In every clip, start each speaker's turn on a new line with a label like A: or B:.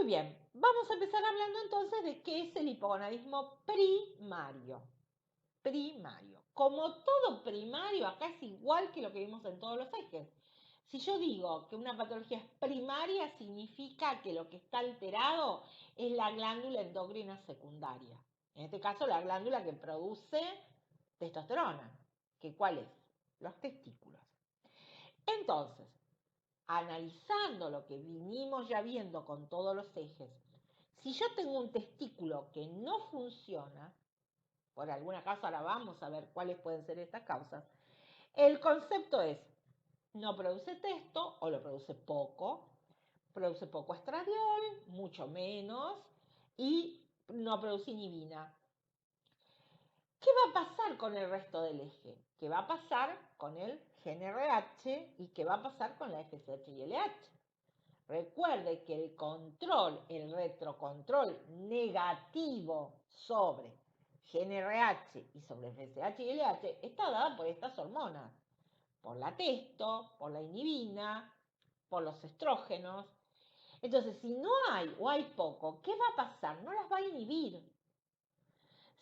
A: Muy bien, vamos a empezar hablando entonces de qué es el hipogonadismo primario. Primario. Como todo primario, acá es igual que lo que vimos en todos los ejes. Si yo digo que una patología es primaria, significa que lo que está alterado es la glándula endocrina secundaria. En este caso, la glándula que produce testosterona. ¿Cuál es? Los testículos. Entonces, analizando lo que vinimos ya viendo con todos los ejes, si yo tengo un testículo que no funciona, por alguna causa, ahora vamos a ver cuáles pueden ser estas causas, el concepto es, no produce testo o lo produce poco estradiol, mucho menos, y no produce inhibina. ¿Qué va a pasar con el resto del eje? ¿Qué va a pasar con el GNRH y qué va a pasar con la FSH y LH? Recuerde que el control, el retrocontrol negativo sobre GNRH y sobre FSH y LH está dada por estas hormonas, por la testo, por la inhibina, por los estrógenos. Entonces, si no hay o hay poco, ¿qué va a pasar? No las va a inhibir.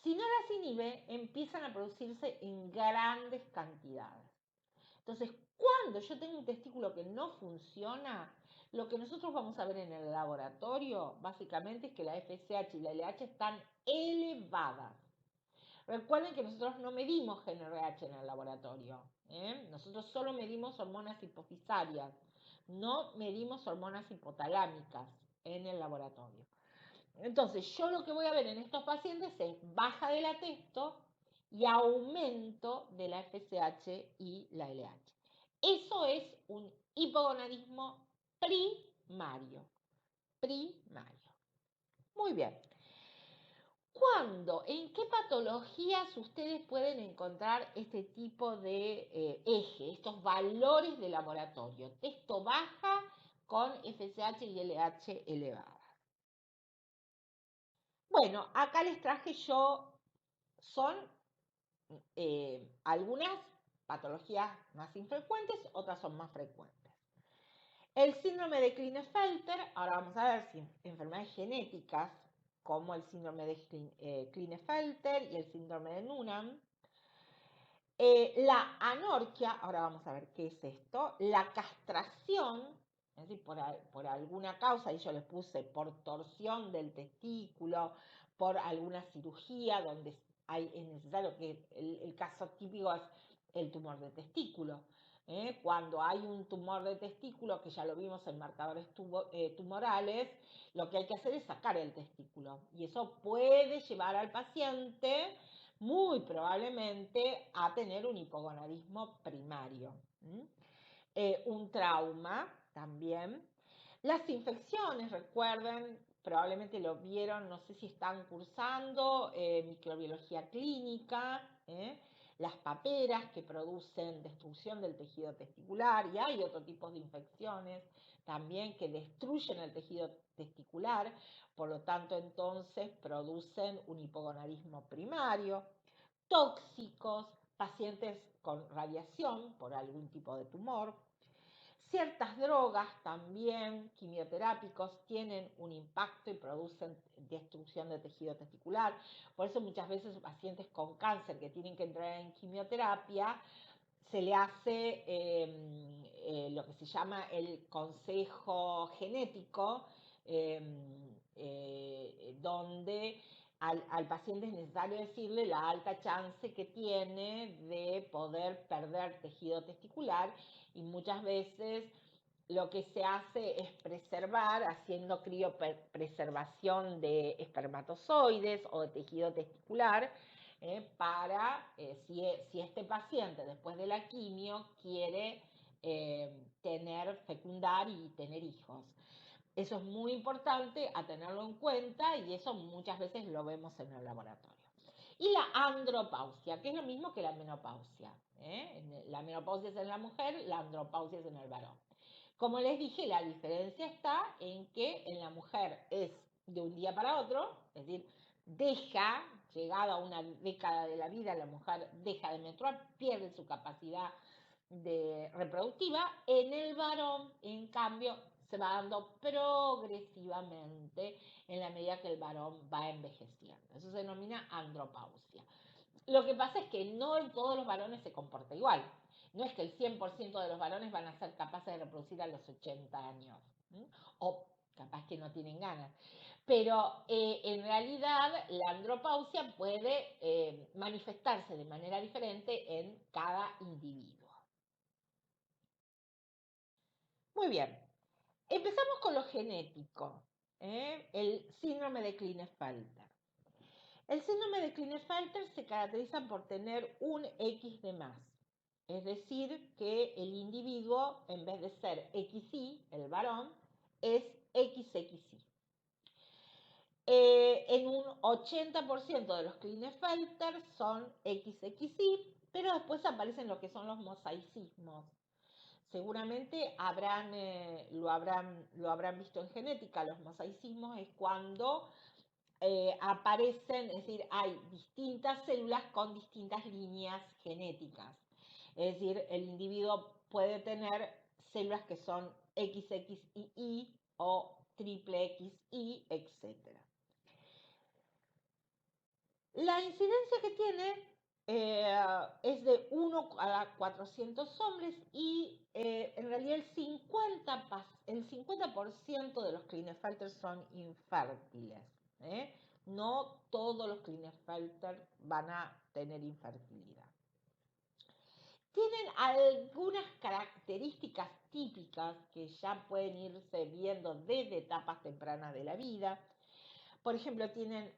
A: Si no las inhibe, empiezan a producirse en grandes cantidades. Entonces, cuando yo tengo un testículo que no funciona, lo que nosotros vamos a ver en el laboratorio, básicamente, es que la FSH y la LH están elevadas. Recuerden que nosotros no medimos GNRH en el laboratorio. Nosotros solo medimos hormonas hipofisarias. No medimos hormonas hipotalámicas en el laboratorio. Entonces, yo lo que voy a ver en estos pacientes es baja de la testo y aumento de la FSH y la LH. Eso es un hipogonadismo primario. Primario. Muy bien. ¿Cuándo? ¿En qué patologías ustedes pueden encontrar este tipo de eje, estos valores de laboratorio? Testo baja con FSH y LH elevada. Bueno, acá les traje yo, son algunas patologías más infrecuentes, otras son más frecuentes. El síndrome de Klinefelter, ahora vamos a ver si enfermedades genéticas como el síndrome de Klinefelter y el síndrome de Noonan. La anorquia, ahora vamos a ver qué es esto. La castración, es decir, por alguna causa, y yo les puse por torsión del testículo, por alguna cirugía donde es necesario que el caso típico es el tumor de testículo. Cuando hay un tumor de testículo, que ya lo vimos en marcadores tumorales, lo que hay que hacer es sacar el testículo. Y eso puede llevar al paciente muy probablemente a tener un hipogonadismo primario. Un trauma también. Las infecciones, recuerden, probablemente lo vieron, no sé si están cursando microbiología clínica, las paperas que producen destrucción del tejido testicular, y hay otro tipo de infecciones también que destruyen el tejido testicular, por lo tanto entonces producen un hipogonadismo primario, tóxicos, pacientes con radiación por algún tipo de tumor. Ciertas drogas también, quimioterápicos, tienen un impacto y producen destrucción de tejido testicular. Por eso muchas veces pacientes con cáncer que tienen que entrar en quimioterapia, se le hace lo que se llama el consejo genético, donde al paciente es necesario decirle la alta chance que tiene de poder perder tejido testicular, y muchas veces lo que se hace es preservar, haciendo criopreservación de espermatozoides o de tejido testicular, para si este paciente después de la quimio quiere fecundar y tener hijos. Eso es muy importante a tenerlo en cuenta, y eso muchas veces lo vemos en el laboratorio. Y la andropausia, que es lo mismo que la menopausia. La menopausia es en la mujer, la andropausia es en el varón. Como les dije, la diferencia está en que en la mujer es de un día para otro, es decir, llegada a una década de la vida, la mujer deja de menstruar, pierde su capacidad reproductiva. En el varón, en cambio, se va dando progresivamente en la medida que el varón va envejeciendo. Eso se denomina andropausia. Lo que pasa es que no en todos los varones se comporta igual. No es que el 100% de los varones van a ser capaces de reproducir a los 80 años. O capaz que no tienen ganas. Pero en realidad la andropausia puede manifestarse de manera diferente en cada individuo. Muy bien. Empezamos con lo genético. El síndrome de Klinefelter. El síndrome de Klinefelter se caracteriza por tener un X de más. Es decir, que el individuo, en vez de ser XY, el varón, es XXY. En un 80% de los Klinefelter son XXY, pero después aparecen lo que son los mosaicismos. Seguramente lo habrán visto en genética. Los mosaicismos es cuando aparecen, es decir, hay distintas células con distintas líneas genéticas. Es decir, el individuo puede tener células que son XXII o triple XY, etc. La incidencia que tiene es de 1 a 400 hombres y en realidad el 50% de los Klinefelter son infértiles. No todos los Klinefelter van a tener infertilidad. Tienen algunas características típicas que ya pueden irse viendo desde etapas tempranas de la vida. Por ejemplo, tienen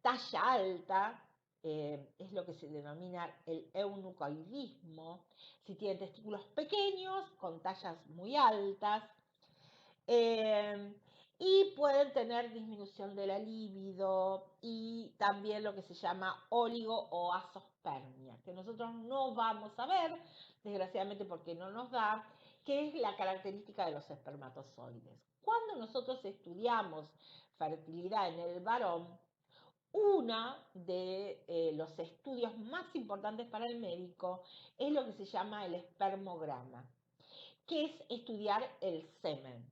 A: talla alta, es lo que se denomina el eunucoidismo. Si tienen testículos pequeños, con tallas muy altas, y pueden tener disminución de la libido y también lo que se llama oligo o azospermia, que nosotros no vamos a ver, desgraciadamente porque no nos da, que es la característica de los espermatozoides. Cuando nosotros estudiamos fertilidad en el varón, uno de los estudios más importantes para el médico es lo que se llama el espermograma, que es estudiar el semen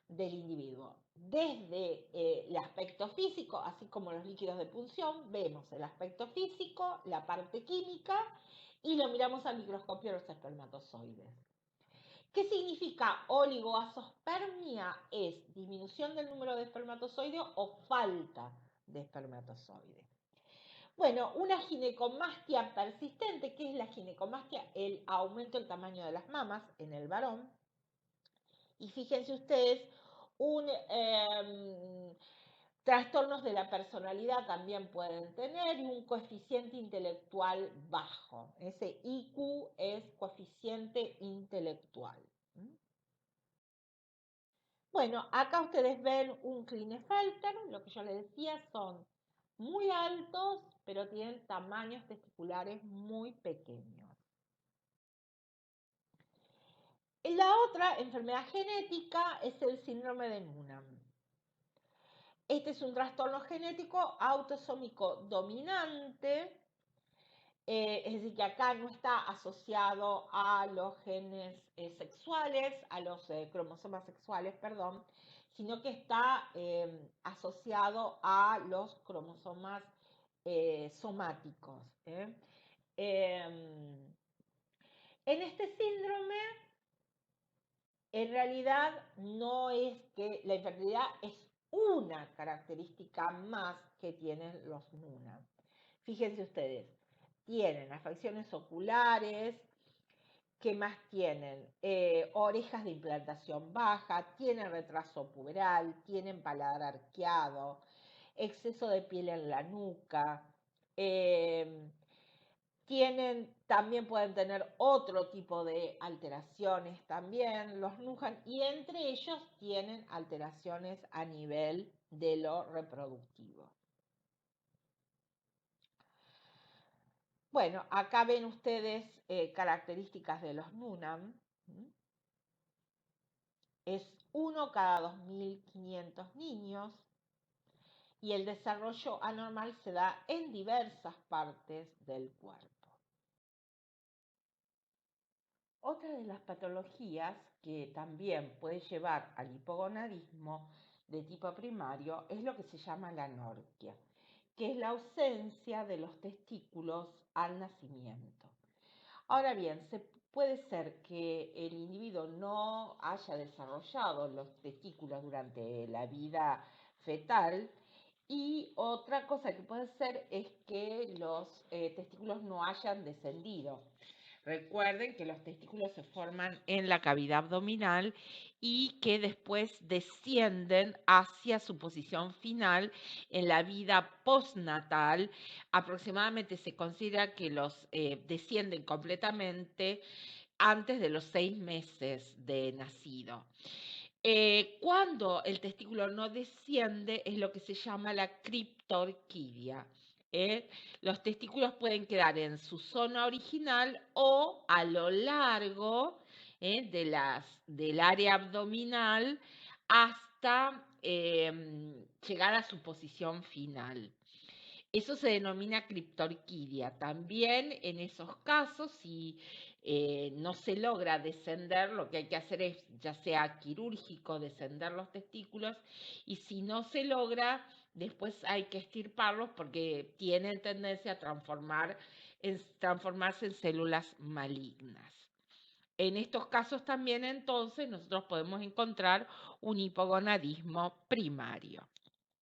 A: del individuo. Desde el aspecto físico, así como los líquidos de punción, vemos el aspecto físico, la parte química y lo miramos al microscopio de los espermatozoides. ¿Qué significa oligoazospermia? Es disminución del número de espermatozoides o falta de espermatozoides. Bueno, una ginecomastia persistente, ¿qué es la ginecomastia? El aumento del tamaño de las mamas en el varón. Y fíjense ustedes, trastornos de la personalidad también pueden tener y un coeficiente intelectual bajo. Ese IQ es coeficiente intelectual. Bueno, acá ustedes ven un Klinefelter, lo que yo les decía, son muy altos, pero tienen tamaños testiculares muy pequeños. La otra enfermedad genética es el síndrome de Noonan. Este es un trastorno genético autosómico dominante, es decir, que acá no está asociado a los genes sexuales, a los cromosomas sexuales, perdón, sino que está asociado a los cromosomas somáticos. En este síndrome, en realidad no es que la infertilidad es una característica más que tienen los Noonan. Fíjense ustedes, tienen afecciones oculares, ¿qué más tienen? Orejas de implantación baja, tienen retraso puberal, tienen paladar arqueado, exceso de piel en la nuca, también pueden tener otro tipo de alteraciones también, los Noonan, y entre ellos tienen alteraciones a nivel de lo reproductivo. Bueno, acá ven ustedes características de los Noonan. Es 1 cada 2.500 niños y el desarrollo anormal se da en diversas partes del cuerpo. Otra de las patologías que también puede llevar al hipogonadismo de tipo primario es lo que se llama la anorquia, que es la ausencia de los testículos al nacimiento. Ahora bien, puede ser que el individuo no haya desarrollado los testículos durante la vida fetal y otra cosa que puede ser es que los testículos no hayan descendido. Recuerden que los testículos se forman en la cavidad abdominal y que después descienden hacia su posición final en la vida postnatal. Aproximadamente se considera que los descienden completamente antes de los 6 meses de nacido. Cuando el testículo no desciende es lo que se llama la criptorquidia. Los testículos pueden quedar en su zona original o a lo largo del área abdominal hasta llegar a su posición final. Eso se denomina criptorquidia. También en esos casos, si no se logra descender, lo que hay que hacer es, ya sea quirúrgico, descender los testículos, y si no se logra, después hay que extirparlos porque tienen tendencia a transformarse en células malignas. En estos casos también entonces nosotros podemos encontrar un hipogonadismo primario.